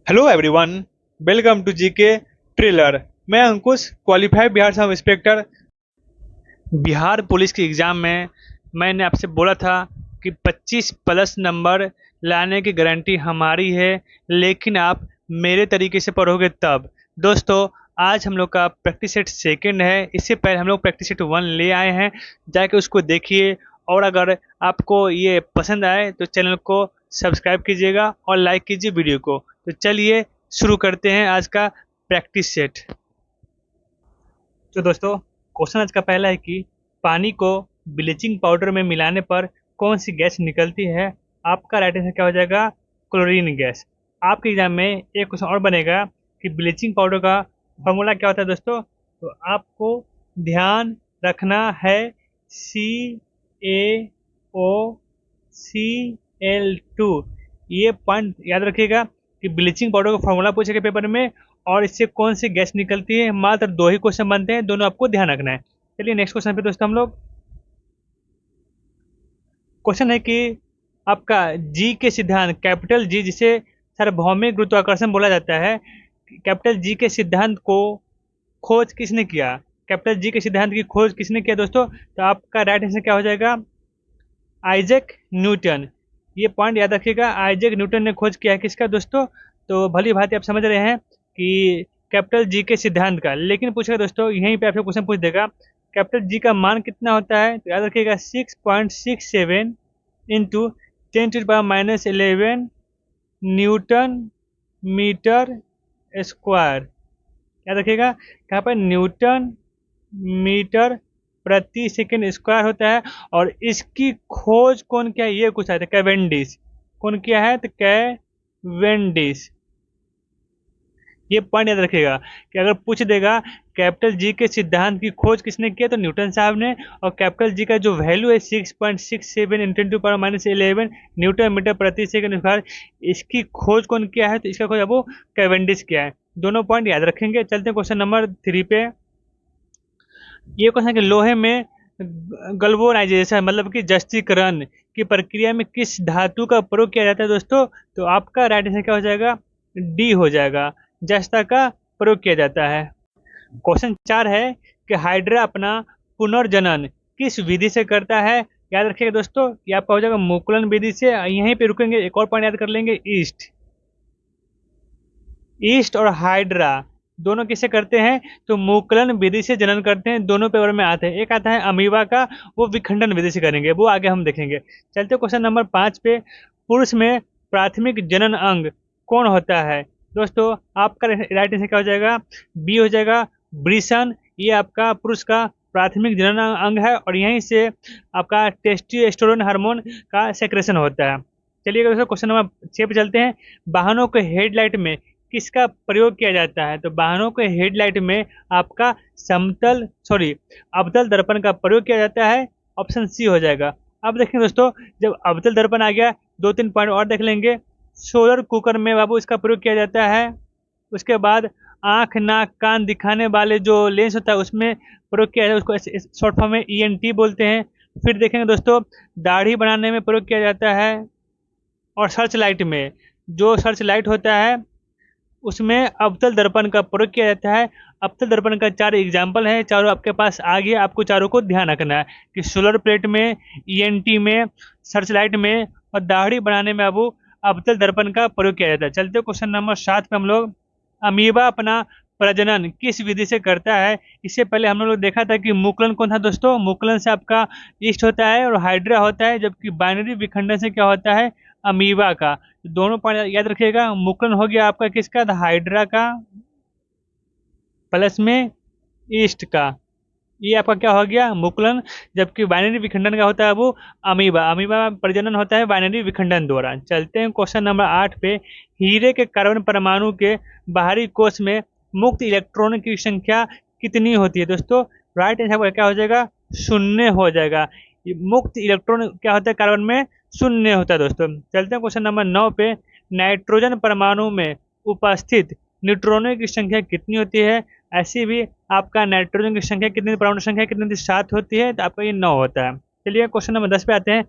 Hello everyone, welcome to GK trailer. मैं Ankush, qualified Bihar sub inspector. Bihar police के exam में मैंने आपसे बोला था कि 25 प्लस नंबर लाने की गारंटी हमारी है, लेकिन आप मेरे तरीके से पढ़ोगे तब। दोस्तों, आज हम लोग का प्रैक्टिस सेट सेकंड है। इससे पहले हम लोग प्रैक्टिस सेट वन ले आए हैं, जाके उसको देखिए। और अगर आपको ये पसंद आए तो चैनल को सब्सक्राइब कीजिएगा और लाइक कीजिए वीडियो को। तो चलिए शुरू करते हैं आज का प्रैक्टिस सेट। तो दोस्तों, क्वेश्चन आज का पहला है कि पानी को ब्लीचिंग पाउडर में मिलाने पर कौन सी गैस निकलती है। आपका राइट आंसर क्या हो जाएगा? Chlorine gas. आपके एग्जाम में एक क्वेश्चन और बनेगा कि ब्लीचिंग पाउडर का फॉर्मूला क्या होता है। दोस्तों, तो आपको ध्यान रखना है CaO2। ये पॉइंट याद रखिएगा कि ब्लीचिंग पाउडर का फॉर्मूला पूछेगा पेपर में और इससे कौन सी गैस निकलती है। मात्र दो ही क्वेश्चन बनते हैं, दोनों आपको ध्यान रखना है। चलिए नेक्स्ट क्वेश्चन पे दोस्तों हम लोग। क्वेश्चन है कि आपका जी के सिद्धांत, कैपिटल जी जिसे सार्वभौमिक गुरुत्वाकर्षण बोला जाता है, कैपिटल जी के सिद्धांत को खोज किसने किया? कैपिटल जी के सिद्धांत की खोज किसने किया दोस्तों? तो आपका राइट आंसर क्या हो जाएगा? Isaac Newton. ये पॉइंट याद रखिएगा, आइजैक न्यूटन ने खोज किया है किसका दोस्तों? तो भली भांति आप समझ रहे हैं कि कैपिटल जी के सिद्धांत का। लेकिन पूछेगा दोस्तों, यहीं पे आपसे क्वेश्चन पूछ देगा कैपिटल जी का मान कितना होता है। तो याद रखिएगा 6.67 इंटू 10⁻⁻11 न्यूटन मीटर स्क्वायर। याद रखिएगा कहाँ पर न्यूटन मीटर प्रति सेकंड स्क्वायर होता है। और इसकी खोज कौन किया है? ये कुछ आया था, कैवेंडिश। कौन किया है? तो कैवेंडिश। ये पॉइंट याद रखिएगा कि अगर पूछ देगा कैपिटल जी के सिद्धांत की खोज किसने किया, तो न्यूटन साहब ने। और कैपिटल जी का जो वैल्यू है 6.67 10⁻11 न्यूटन मीटर प्रति सेकंड स्क्वायर, इसकी खोज कौन किया है? तो इसका खोज वो कैवेंडिश किया है। दोनों पॉइंट याद रखेंगे। चलते हैं क्वेश्चन नंबर 3 पे। ये क्वेश्चन है कि लोहे में गल्वोनाइजेशन मतलब कि जस्तीकरण की प्रक्रिया में किस धातु का प्रयोग किया जाता है दोस्तों? तो आपका राइट आंसर क्या हो जाएगा? डी हो जाएगा, जस्ता का प्रयोग किया जाता है। क्वेश्चन 4 है कि हाइड्रा अपना पुनर्जनन किस विधि से करता है। याद रखिएगा दोस्तों, ये आपका हो जाएगा मुकुलन विधि से। यहीं पे रुकेंगे, एक और पॉइंट याद कर लेंगे, ईस्ट और हाइड्रा दोनों किससे करते हैं? तो मुकुलन विधि से जनन करते हैं। दोनों पेपर में आते हैं। एक आता है अमीबा का, वो विखंडन विधि से करेंगे, वो आगे हम देखेंगे। चलते क्वेश्चन नंबर 5 पे। पुरुष में प्राथमिक जनन अंग कौन होता है दोस्तों? आपका राइट आंसर क्या हो जाएगा? बी हो जाएगा, वृषण। ये आपका पुरुष का प्राथमिक जनन अंग है और यहीं से आपका टेस्टोस्टेरोन हार्मोन का सेक्रेशन होता है। चलिए दोस्तों क्वेश्चन नंबर 6 पे चलते हैं। वाहनों के हेडलाइट में किसका प्रयोग किया जाता है? तो वाहनों के हेडलाइट में आपका अवतल दर्पण का प्रयोग किया जाता है। ऑप्शन सी हो जाएगा। अब देखें दोस्तों, जब अवतल दर्पण आ गया, 2-3 पॉइंट और देख लेंगे। सोलर कुकर में बाबू इसका प्रयोग किया जाता है। उसके बाद आंख नाक कान दिखाने वाले जो लेंस होता है उसमें प्रयोग किया जाता है, उसको शॉर्ट फॉर्म में ENT बोलते हैं। फिर देखेंगे दोस्तों, दाढ़ी बनाने में प्रयोग किया जाता है। और सर्च लाइट में, जो सर्च लाइट होता है उसमें अवतल दर्पण का प्रयोग किया जाता है। अवतल दर्पण का 4 एग्जाम्पल है, चारों आपके पास आ गया। आपको चारों को ध्यान रखना है कि सोलर प्लेट में, ENT में, सर्च लाइट में और दाढ़ी बनाने में अब अवतल दर्पण का प्रयोग किया जाता है। चलते क्वेश्चन नंबर 7 पे हम लोग। अमीबा अपना प्रजनन किस विधि से करता है? इससे पहले हम लोग देखा था कि मुकुलन कौन था दोस्तों? मुकुलन से आपका ईस्ट होता है और हाइड्रा होता है, जबकि बाइनरी विखंडन से क्या होता है? अमीबा का। दोनों पॉइंट याद रखिएगा। मुकुलन हो गया आपका किसका? हाइड्रा का, प्लस में ईस्ट का। ये आपका क्या हो गया? मुकुलन। जबकि बाइनरी विखंडन का होता है वो अमीबा। अमीबा प्रजनन होता है बाइनरी विखंडन द्वारा। चलते हैं क्वेश्चन नंबर 8 पे। हीरे के कार्बन परमाणु के बाहरी कोश में मुक्त इलेक्ट्रॉन की संख्या कितनी होती है दोस्तों? राइट आंसर क्या हो जाएगा? 0 हो जाएगा। मुक्त इलेक्ट्रॉन क्या होता है कार्बन में? 0 होता है दोस्तों। चलते हैं क्वेश्चन नंबर 9 पे। नाइट्रोजन परमाणु में उपस्थित न्यूट्रॉनों की संख्या कितनी होती है? ऐसी भी आपका नाइट्रोजन की संख्या कितनी, परमाणु संख्या कितनी? 7 होती है, तो आपका ये 9 होता है। चलिए क्वेश्चन नंबर 10 पे आते हैं।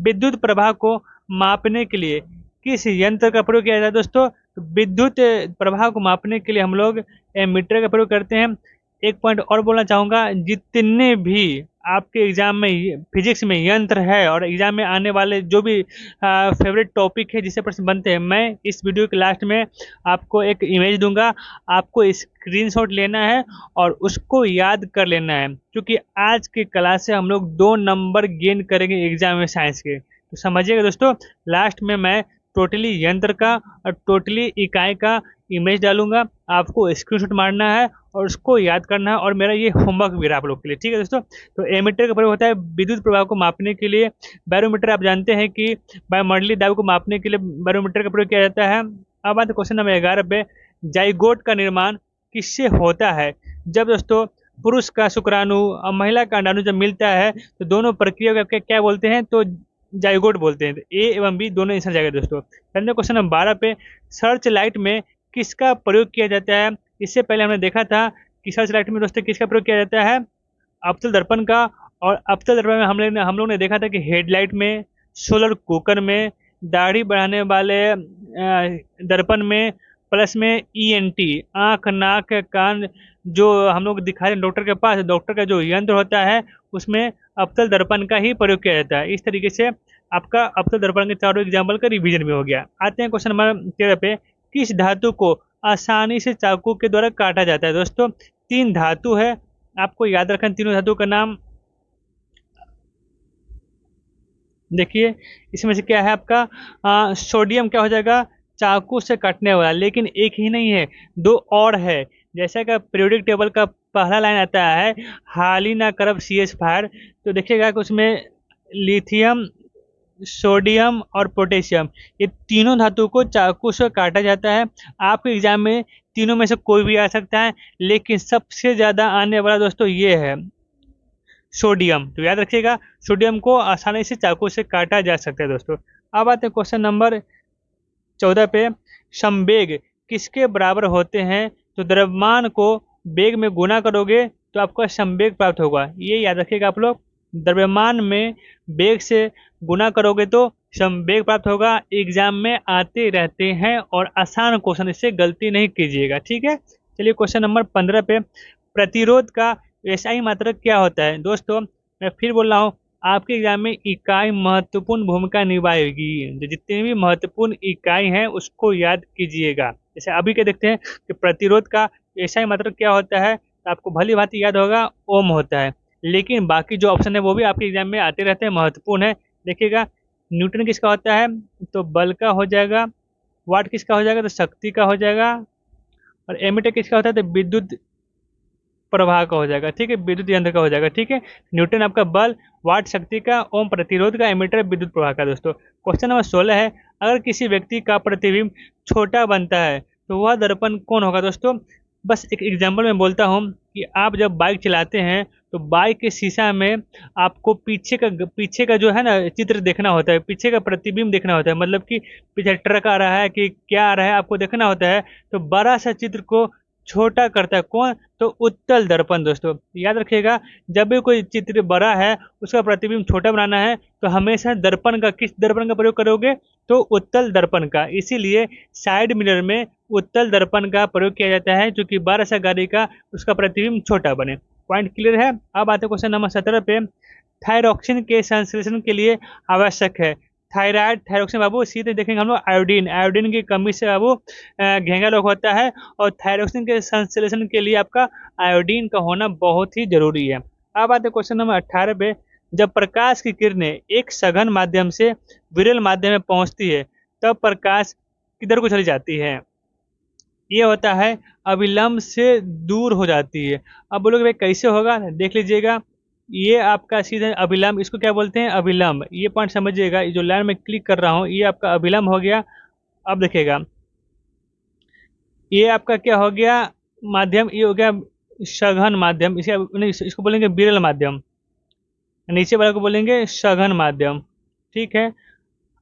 विद्युत प्रवाह को मापने के लिए किस यंत्र का प्रयोग किया जाता है दोस्तों? तो विद्युत प्रवाह को मापने के लिए हम लोग एमीटर का प्रयोग करते हैं। एक पॉइंट और बोलना चाहूँगा, जितने भी आपके एग्जाम में फिजिक्स में यंत्र है और एग्जाम में आने वाले जो भी फेवरेट टॉपिक है जिससे प्रश्न बनते हैं, मैं इस वीडियो के लास्ट में आपको एक इमेज दूंगा, आपको स्क्रीनशॉट लेना है और उसको याद कर लेना है, क्योंकि आज की क्लास से हम लोग 2 नंबर गेन करेंगे एग्जाम में साइंस के। तो समझिएगा दोस्तों, लास्ट में मैं टोटली यंत्र का और टोटली इकाई का इमेज डालूंगा, आपको स्क्रीनशॉट मारना है और उसको याद करना है, और मेरा ये होमवर्क भी रहा आप लोग के लिए, ठीक है दोस्तों। तो एमीटर का प्रयोग होता है विद्युत प्रवाह को मापने के लिए। बैरोमीटर आप जानते हैं कि वायुमंडलीय दाब को मापने के लिए बैरोमीटर का प्रयोग किया जाता है। अब आते क्वेश्चन नंबर 11 पे, जाइगोट का निर्माण किससे होता है? जब दोस्तों पुरुष का शुक्राणु और महिला का अंडाणु जब मिलता है तो दोनों प्रक्रिया को क्या बोलते हैं? तो जाइगोट बोलते हैं। तो ए एवं बी दोनों आंसर जाएगा दोस्तों। क्वेश्चन नंबर 12 पे, सर्च लाइट में किसका प्रयोग किया जाता है? इससे पहले हमने देखा था कि सर्च लाइट में दोस्तों किसका प्रयोग किया जाता है? अवतल दर्पण का। और अवतल दर्पण में हम लोग ने देखा था कि हेडलाइट में, सोलर कुकर में, दाढ़ी बढ़ाने वाले दर्पण में, प्लस में ईएनटी आँख नाक कान जो हम लोग दिखा रहे हैं डॉक्टर के पास, डॉक्टर का जो यंत्र होता है उसमें अवतल दर्पण का ही प्रयोग किया जाता है। इस तरीके से आपका अवतल दर्पण के चारों एग्जाम्पल का रिवीजन भी हो गया। आते हैं क्वेश्चन नंबर 13 पे, किस धातु को आसानी से चाकू के द्वारा काटा जाता है? दोस्तों 3 धातु है, आपको याद रखना तीनों धातु का नाम। देखिए इसमें से क्या है आपका सोडियम क्या हो जाएगा? चाकू से काटने वाला, लेकिन एक ही नहीं है, 2 और है। जैसा कि पीरियोडिक टेबल का पहला लाइन आता है, हाली ना करब CH फायर, तो देखिएगा कि उसमें लिथियम, सोडियम और पोटेशियम, ये तीनों धातु को चाकू से काटा जाता है। आपके एग्जाम में तीनों में से कोई भी आ सकता है, लेकिन सबसे ज़्यादा आने वाला दोस्तों ये है सोडियम। तो याद रखिएगा, सोडियम को आसानी से चाकू से काटा जा सकता है दोस्तों। अब आते हैं क्वेश्चन नंबर 14 पे, संवेग किसके बराबर होते हैं? तो द्रव्यमान को वेग में गुना करोगे तो आपको संवेग प्राप्त होगा, ये याद रखिएगा आप लोग। द्रव्यमान में वेग से गुना करोगे तो संवेग प्राप्त होगा। एग्जाम में आते रहते हैं और आसान क्वेश्चन, इससे गलती नहीं कीजिएगा, ठीक है। चलिए क्वेश्चन नंबर 15 पे, प्रतिरोध का एसआई मात्रक क्या होता है? दोस्तों मैं फिर बोल रहा हूँ, आपके एग्जाम में इकाई महत्वपूर्ण भूमिका निभाएगी। जो जितनी भी महत्वपूर्ण इकाई हैं उसको याद कीजिएगा। जैसे अभी के देखते हैं कि प्रतिरोध का एसआई मात्रक क्या होता है, तो आपको भली भांति याद होगा ओम होता है, लेकिन बाकी जो ऑप्शन है वो भी आपके एग्जाम में आते रहते हैं, महत्वपूर्ण है। देखिएगा न्यूटन किसका होता है? तो बल का हो जाएगा। वाट किसका हो जाएगा? तो शक्ति का हो जाएगा। और एमीटर किसका होता है? तो विद्युत प्रवाह का हो जाएगा, ठीक है, विद्युत यंत्र का हो जाएगा, ठीक है। न्यूटन आपका बल, वाट शक्ति का, ओम प्रतिरोध का, एमीटर विद्युत प्रवाह का। दोस्तों क्वेश्चन नंबर 16 है, अगर किसी व्यक्ति का प्रतिबिंब छोटा बनता है तो वह दर्पण कौन होगा? दोस्तों बस एक एग्जाम्पल में बोलता हूँ कि आप जब बाइक चलाते हैं तो बाइक के शीशा में आपको पीछे का जो है ना चित्र देखना होता है, पीछे का प्रतिबिंब देखना होता है, मतलब कि पीछे ट्रक आ रहा है कि क्या आ रहा है आपको देखना होता है। तो बड़ा सा चित्र को छोटा करता है कौन? तो उत्तल दर्पण। दोस्तों याद रखिएगा, जब भी कोई चित्र बड़ा है उसका प्रतिबिंब छोटा बनाना है तो हमेशा दर्पण का, किस दर्पण का प्रयोग करोगे? तो उत्तल दर्पण का। इसीलिए साइड मिरर में उत्तल दर्पण का प्रयोग किया जाता है, जो कि 12 सा गाड़ी का उसका प्रतिबिंब छोटा बने। पॉइंट क्लियर है। अब आते क्वेश्चन नंबर 17 पे, थायरॉक्सिन के संश्लेषण के लिए आवश्यक है। थायराइड, थायरॉक्सिन बाबू सीधे देखेंगे हम लोग आयोडीन, आयोडीन की कमी से बाबू घेंगा रोग होता है, और थायरॉक्सिन के संश्लेषण के लिए आपका आयोडीन का होना बहुत ही जरूरी है। अब आते क्वेश्चन नंबर 18 पे, जब प्रकाश की किरणें एक सघन माध्यम से विरल माध्यम में पहुंचती है तब प्रकाश किधर को चली जाती है? ये होता है अविलंब से दूर हो जाती है। अब बोलोगे भाई कैसे होगा? देख लीजिएगा, ये आपका सीधा अभिलंब, इसको क्या बोलते हैं? अभिलंब। ये पॉइंट समझिएगा, ये जो लाइन में क्लिक कर रहा हूँ ये आपका अभिलंब हो गया। अब देखिएगा ये आपका क्या हो गया? माध्यम, ये हो गया सघन माध्यम, इसको बोलेंगे विरल माध्यम, नीचे वाले को बोलेंगे सघन माध्यम, ठीक है।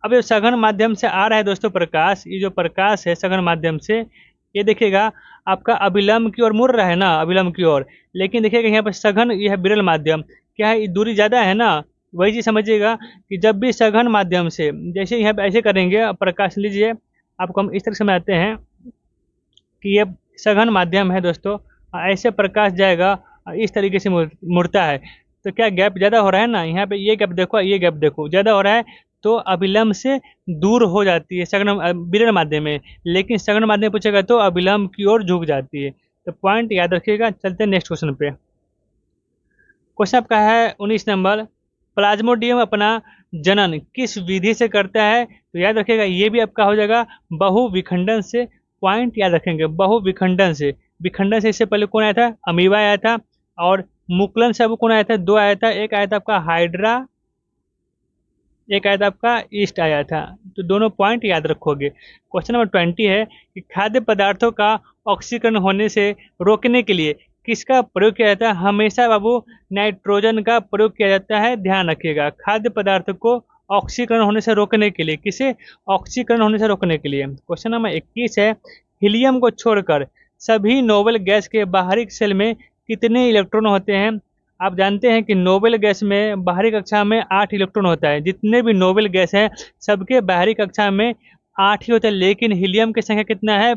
अब ये सघन माध्यम से आ रहा है दोस्तों प्रकाश, ये जो प्रकाश है सघन माध्यम से, ये देखिएगा आपका अभिलंब की ओर मुड़ रहा है ना, अभिलंब की ओर, लेकिन देखिएगा यहाँ पर सघन, ये है विरल माध्यम, क्या है दूरी ज़्यादा है ना। वही चीज़ समझिएगा कि जब भी सघन माध्यम से, जैसे यहाँ पे ऐसे करेंगे प्रकाश लीजिए, आपको हम इस तरह से समझाते हैं कि ये सघन माध्यम है दोस्तों, ऐसे प्रकाश जाएगा इस तरीके से मुड़ता है। तो क्या गैप ज़्यादा हो रहा है ना, यहाँ पे ये गैप देखो, ये गैप देखो, ज़्यादा हो रहा है तो अभिलंब से दूर हो जाती है सघन विरल माध्यम में, लेकिन सघन माध्यम में पूछेगा तो अभिलंब की ओर झुक जाती है। तो पॉइंट याद रखिएगा। चलते हैं नेक्स्ट क्वेश्चन पे। क्वेश्चन आपका है 19 नंबर, प्लाज्मोडियम अपना जनन किस विधि से करता है? तो याद रखिएगा ये भी आपका हो जाएगा बहु विखंडन से। पॉइंट याद रखेंगे, बहु विखंडन से। विखंडन से इससे पहले कौन आया था? अमीबा आया था। और मुकुलन से अब कौन आया था? दो आया था, एक आया था आपका हाइड्रा, एक आया था आपका ईस्ट आया था। तो दोनों पॉइंट याद रखोगे। क्वेश्चन नंबर 20 है कि खाद्य पदार्थों का ऑक्सीकरण होने से रोकने के लिए किसका प्रयोग किया जाता है? हमेशा बाबू नाइट्रोजन का प्रयोग किया जाता है, ध्यान रखिएगा। खाद्य पदार्थ को ऑक्सीकरण होने से रोकने के लिए, किसे ऑक्सीकरण होने से रोकने के लिए। क्वेश्चन नंबर 21 है, हीलियम को छोड़कर सभी नोबल गैस के बाहरी शेल में कितने इलेक्ट्रॉन होते हैं? आप जानते हैं कि नोबेल गैस में बाहरी कक्षा में 8 इलेक्ट्रॉन होता है। जितने भी नोबेल गैस हैं सबके बाहरी कक्षा में 8 ही होता है, लेकिन हीलियम की संख्या कितना है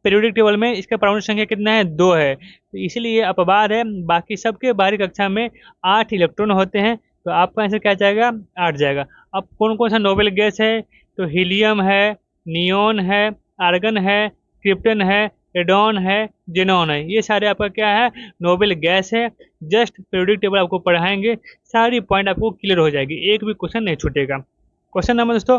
पीरियोडिक टेबल में? इसका परमाणु संख्या कितना है? 2 है। तो इसलिए अपवाद है, बाकी सबके बाहरी कक्षा में 8 इलेक्ट्रॉन होते हैं। तो आपका आंसर क्या जाएगा? 8 जाएगा। अब कौन कौन सा नोबेल गैस है? तो हीलियम है, नियोन है, आर्गन है, क्रिप्टन है, रेडॉन है, जेनॉन है। ये सारे आपका क्या है? नोबेल गैस है। जस्ट पीरियोडिक टेबल आपको पढ़ाएंगे, सारी पॉइंट आपको क्लियर हो जाएगी, एक भी क्वेश्चन नहीं छूटेगा। क्वेश्चन नंबर दोस्तों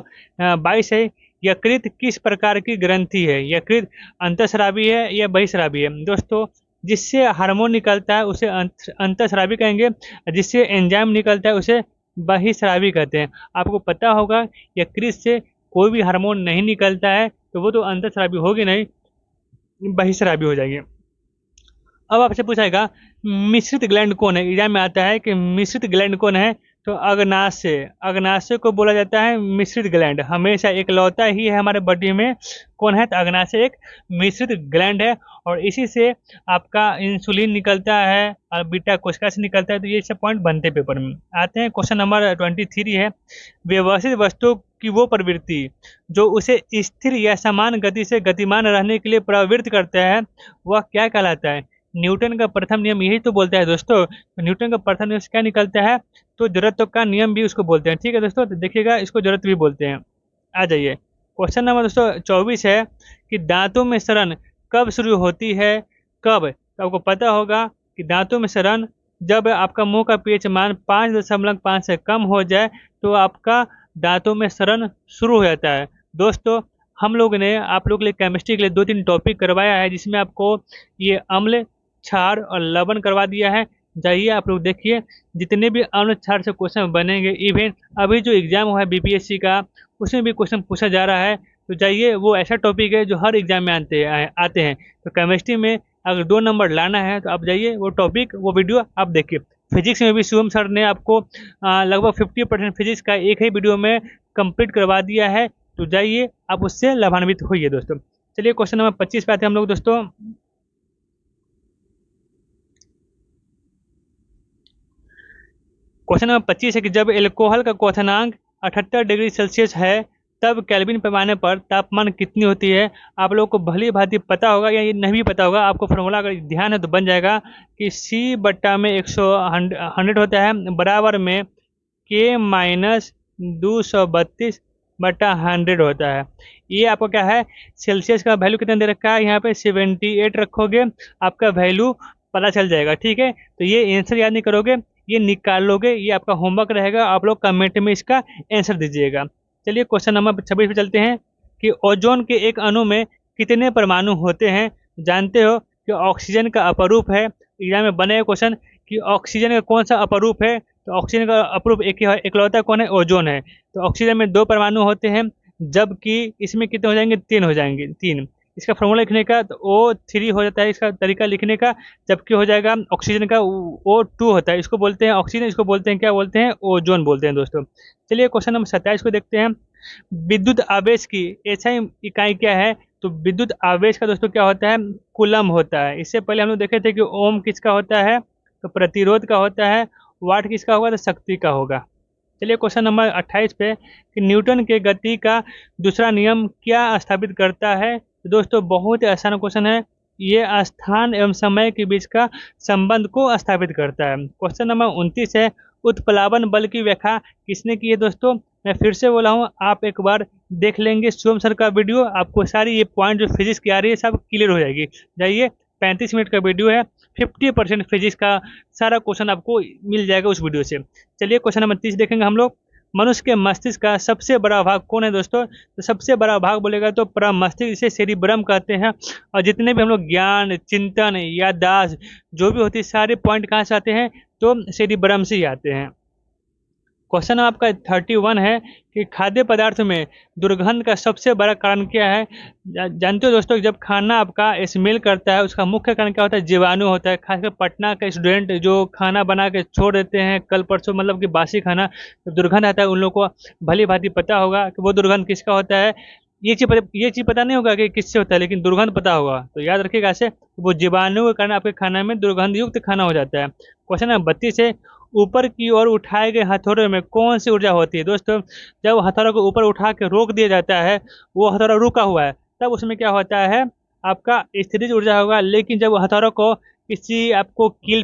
22 है, यकृत किस प्रकार की ग्रंथि है? यकृत अंतःस्रावी है या बहिस्रावी है? दोस्तों जिससे हार्मोन निकलता है उसे अंतःस्रावी कहेंगे, जिससे एंजाइम निकलता है उसे बहिस्रावी कहते हैं। आपको पता होगा यकृत से कोई भी हार्मोन नहीं निकलता है तो वो तो अंतःस्रावी होगी नहीं, बहिस्रावी हो जाएगी। अब आपसे पूछाएगा मिश्रित ग्लैंड कौन है? एग्जाम में आता है कि मिश्रित ग्लैंड कौन है? तो अग्नाशय, अग्नाशय को बोला जाता है मिश्रित ग्लैंड। हमेशा एकलौता ही है हमारे बॉडी में, कौन है? तो अग्नाशय एक मिश्रित ग्लैंड है, और इसी से आपका इंसुलिन निकलता है और बीटा कोशिका से निकलता है। तो ये सब पॉइंट बनते पेपर में आते हैं। क्वेश्चन नंबर 23 है, व्यवस्थित वस्तु की वो प्रवृत्ति जो उसे स्थिर या समान गति से गतिमान रहने के लिए प्रवृत्त करता है वह क्या कहलाता है? न्यूटन का प्रथम नियम यही तो बोलता है दोस्तों। तो न्यूटन का प्रथम नियम से क्या निकलता है? तो जड़त्व का नियम भी उसको बोलते हैं। ठीक है दोस्तों, तो देखिएगा इसको जड़त्व भी बोलते हैं। आ जाइए क्वेश्चन नंबर दोस्तों 24 है कि दांतों में सड़न कब शुरू होती है? कब? तो आपको पता होगा कि दांतों में सड़न जब आपका मुंह का पीएच मान 5.5 से कम हो जाए तो आपका दांतों में सड़न शुरू हो जाता है। दोस्तों हम लोग ने आप लोग के लिए केमिस्ट्री के लिए 2-3 टॉपिक करवाया है, जिसमें आपको ये अम्ल, क्षार और लवण करवा दिया है। जाइए आप लोग देखिए, जितने भी अम्ल क्षार से क्वेश्चन बनेंगे, इवन अभी जो एग्जाम हुआ है बीपीएससी का उसमें भी क्वेश्चन पूछा जा रहा है। तो जाइए, वो ऐसा टॉपिक है जो हर एग्जाम में आते हैं। तो केमिस्ट्री में अगर 2 नंबर लाना है तो आप जाइए वो टॉपिक, वो वीडियो आप देखिए। फिजिक्स में भी शिवम सर ने आपको लगभग 50% फिजिक्स का एक ही वीडियो में कंप्लीट करवा दिया है। तो जाइए आप उससे लाभान्वित होइए दोस्तों। चलिए क्वेश्चन नंबर 25 पे आते हैं हम लोग दोस्तों। क्वेश्चन नंबर 25 है कि जब एल्कोहल का क्वथनांक 78 डिग्री सेल्सियस है तब केल्विन पैमाने पर तापमान कितनी होती है? आप लोगों को भली भांति पता होगा या ये नहीं भी पता होगा, आपको फॉर्मूला अगर ध्यान है तो बन जाएगा कि C बट्टा में 100 होता है बराबर में K माइनस 232 बट्टा 100 होता है। ये आपको क्या है, सेल्सियस का वैल्यू कितना दे रखा है, यहाँ पे 78 रखोगे आपका वैल्यू पता चल जाएगा। ठीक है, तो ये आंसर याद नहीं करोगे, ये निकालोगे, ये आपका होमवर्क रहेगा। आप लोग कमेंट में इसका आंसर दीजिएगा। चलिए क्वेश्चन नंबर 26 पे चलते हैं कि ओजोन के एक अणु में कितने परमाणु होते हैं? जानते हो कि ऑक्सीजन का अपरूप है। एग्जाम में बने क्वेश्चन कि ऑक्सीजन का कौन सा अपरूप है? तो ऑक्सीजन का अपरूप एक ही है, इकलौता कौन है? ओजोन है। तो ऑक्सीजन में 2 परमाणु होते हैं, जबकि इसमें कितने हो जाएंगे? 3 हो जाएंगे, 3। इसका फॉर्मूला लिखने का तो O3 हो जाता है इसका तरीका लिखने का, जबकि हो जाएगा ऑक्सीजन का O2 होता है। इसको बोलते हैं ऑक्सीजन, इसको बोलते हैं क्या बोलते हैं? ओजोन बोलते हैं दोस्तों। चलिए क्वेश्चन नंबर 27 को देखते हैं। विद्युत आवेश की एसआई इकाई क्या है? तो विद्युत आवेश का दोस्तों क्या होता है? कूलम होता है। इससे पहले हम लोग देखे थे कि ओम किसका होता है? तो प्रतिरोध का होता है। वाट किसका होगा? तो शक्ति का होगा। चलिए क्वेश्चन नंबर 28 पे कि न्यूटन के गति का दूसरा नियम क्या स्थापित करता है। तो दोस्तों बहुत ही आसान क्वेश्चन है, ये स्थान एवं समय के बीच का संबंध को स्थापित करता है। क्वेश्चन नंबर 29 है, उत्प्लावन बल की व्याख्या किसने की है। दोस्तों मैं फिर से बोला हूँ, आप एक बार देख लेंगे शिवम सर का वीडियो, आपको सारी ये पॉइंट जो फिजिक्स की आ रही है सब क्लियर हो जाएगी। जाइए 35 मिनट का वीडियो है, 50% फिजिक्स का सारा क्वेश्चन आपको मिल जाएगा उस वीडियो से। चलिए क्वेश्चन नंबर 30 देखेंगे हम लोग। मनुष्य के मस्तिष्क का सबसे बड़ा भाग कौन है। दोस्तों तो सबसे बड़ा भाग बोलेगा तो परम मस्तिष्क, इसे सेरिब्रम कहते हैं। और जितने भी हम लोग ज्ञान, चिंतन, याददाश्त जो भी होती है सारे पॉइंट कहाँ से आते हैं, तो सेरिब्रम से ही आते हैं। क्वेश्चन आपका 31 है कि खाद्य पदार्थ में दुर्गंध का सबसे बड़ा कारण क्या है। जानते हो दोस्तों, जब खाना आपका स्मेल करता है उसका मुख्य कारण क्या होता है, जीवाणु होता है। खासकर पटना के स्टूडेंट जो खाना बना के छोड़ देते हैं कल परसों, मतलब कि बासी खाना, जब दुर्गंध आता है उन लोगों को भली भांति पता होगा कि वो दुर्गंध किसका होता है। ये चीज़ पता नहीं होगा कि किससे होता है, लेकिन दुर्गंध पता होगा, तो याद रखिएगा ऐसे वो जीवाणु के कारण आपके खाना में दुर्गंध युक्त खाना हो जाता है। क्वेश्चन नंबर 32 है, ऊपर की ओर उठाए गए हथौड़े में कौन सी ऊर्जा होती है। दोस्तों जब हथौड़ा को ऊपर उठा के रोक दिया जाता है, वो हथौड़ा रुका हुआ है, तब उसमें क्या होता है, आपका स्थितिज ऊर्जा होगा। लेकिन जब हथौड़ा को किसी आपको कील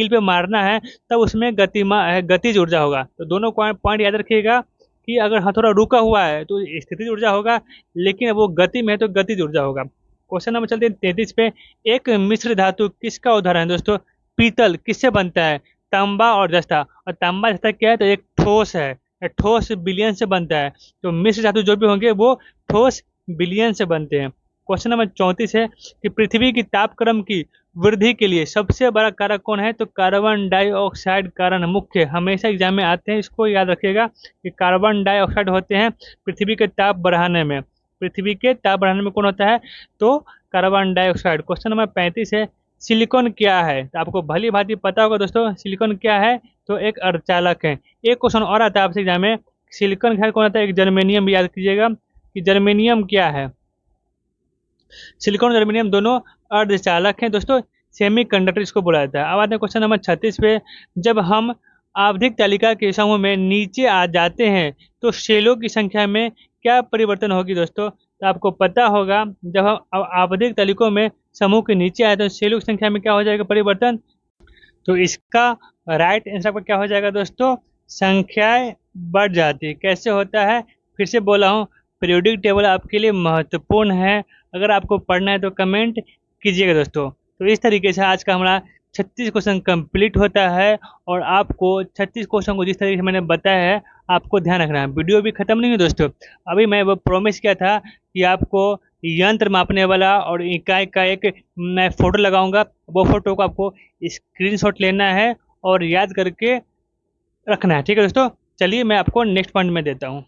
पे मारना है, तब उसमें गतिज ऊर्जा होगा। तो दोनों पॉइंट याद रखिएगा कि अगर हथौड़ा रुका हुआ है तो स्थितिज ऊर्जा होगा, लेकिन वो गति में है तो गतिज ऊर्जा होगा। क्वेश्चन नंबर चलते हैं 33 पे, एक मिश्र धातु किसका उदाहरण है। दोस्तों पीतल किससे बनता है, तांबा और जस्ता। और तांबा जस्ता क्या है, तो एक ठोस है, ठोस विलयन से बनता है। तो मिश्र धातु जो भी होंगे वो ठोस विलयन से बनते हैं। क्वेश्चन नंबर 34 है कि पृथ्वी की तापक्रम की वृद्धि के लिए सबसे बड़ा कारक कौन है। तो कार्बन डाइऑक्साइड कारण मुख्य, हमेशा एग्जाम में आते हैं, इसको याद रखिएगा कि कार्बन डाइऑक्साइड होते हैं पृथ्वी के ताप बढ़ाने में। पृथ्वी के ताप बढ़ाने में कौन होता है, तो कार्बन डाइऑक्साइड। क्वेश्चन नंबर 35 है, सिलिकॉन क्या है। तो आपको भली भांति पता होगा दोस्तों, सिलिकॉन क्या है, तो एक अर्धचालक है। एक क्वेश्चन और आता है आपसे एग्जाम में, सिलिकॉन खैर कौन आता है, एक जर्मेनियम भी याद कीजिएगा कि जर्मेनियम क्या है। सिलिकॉन और जर्मेनियम दोनों अर्धचालक हैं दोस्तों, सेमीकंडक्टर इसको बोला जाता है। अब आते हैं क्वेश्चन नंबर 36 पे, जब हम आवधिक तालिका के समूह में नीचे आ जाते हैं तो शेलों की संख्या में क्या परिवर्तन होगी। दोस्तों तो आपको पता होगा, जब हम आवधिक तालिकों में समूह के नीचे आए तो शेलों की संख्या में क्या हो जाएगा, परिवर्तन। तो इसका राइट आंसर पर क्या हो जाएगा दोस्तों, संख्याएं बढ़ जाती है। कैसे होता है, फिर से बोला हूँ, पीरियोडिक टेबल आपके लिए महत्वपूर्ण है, अगर आपको पढ़ना है तो कमेंट कीजिएगा दोस्तों। तो इस तरीके से आज का हमारा 36 क्वेश्चन कंप्लीट होता है, और आपको 36 क्वेश्चन को जिस तरीके से मैंने बताया है आपको ध्यान रखना है। वीडियो भी खत्म नहीं है दोस्तों, अभी मैं वो प्रॉमिस किया था कि आपको यंत्र मापने वाला और इकाई का एक मैं फ़ोटो लगाऊंगा, वो फ़ोटो को आपको स्क्रीनशॉट लेना है और याद करके रखना है। ठीक है दोस्तों, चलिए मैं आपको नेक्स्ट पॉइंट में देता हूँ।